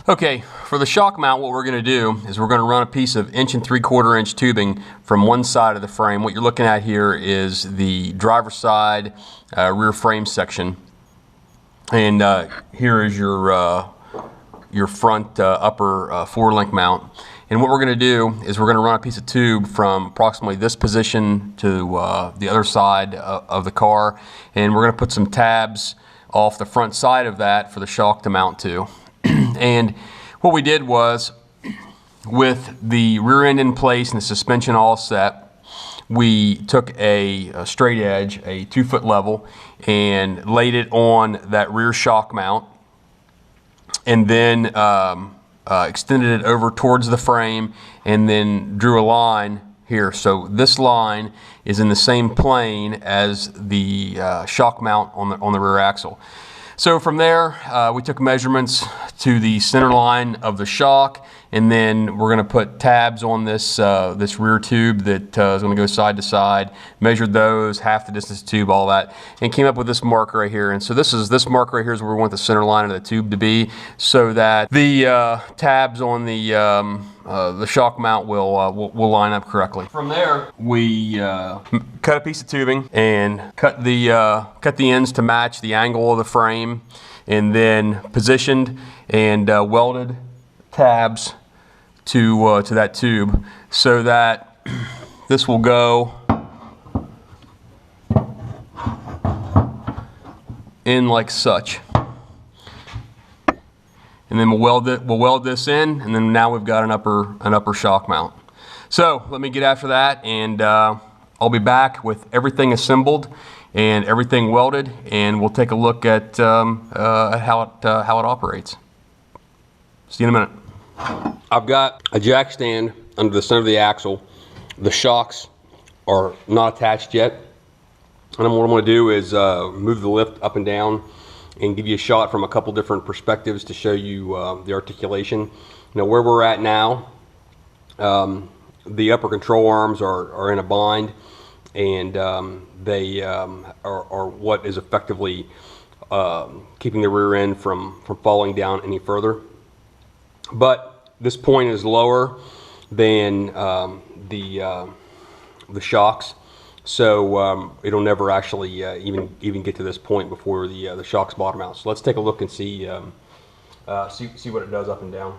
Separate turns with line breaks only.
Okay, for the shock mount, what we're going to do is we're going to run a piece of 1 3/4 inch tubing from one side of the frame. What you're looking at here is the driver's side rear frame section, and here is your front upper four-link mount. And what we're going to do is we're going to run a piece of tube from approximately this position to the other side of the car, and we're going to put some tabs off the front side of that for the shock to mount to. And what we did was, with the rear end in place and the suspension all set, we took a straight edge, a 2-foot level, and laid it on that rear shock mount, and then extended it over towards the frame, and then drew a line here. So this line is in the same plane as the shock mount on the rear axle. So from there, we took measurements to the center line of the shock, and then we're going to put tabs on this this rear tube that is going to go side to side. Measured those, half the distance tube, all that, and came up with this mark right here. And so this mark right here is where we want the center line of the tube to be, so that the tabs on the shock mount will line up correctly. From there, we cut a piece of tubing and cut the ends to match the angle of the frame, and then positioned and welded tabs to that tube, so that this will go in like such. And then we'll weld this in, and then now we've got an upper shock mount. So let me get after that, and I'll be back with everything assembled and everything welded, and we'll take a look at how it operates. See you in a minute. I've got a jack stand under the center of the axle. The shocks are not attached yet, and what I'm going to do is move the lift up and down and give you a shot from a couple different perspectives to show you the articulation. Now, where we're at now, the upper control arms are in a bind, and they are what is effectively keeping the rear end from falling down any further. But this point is lower than the shocks, so it'll never actually even get to this point before the shocks bottom out. So let's take a look and see what it does up and down.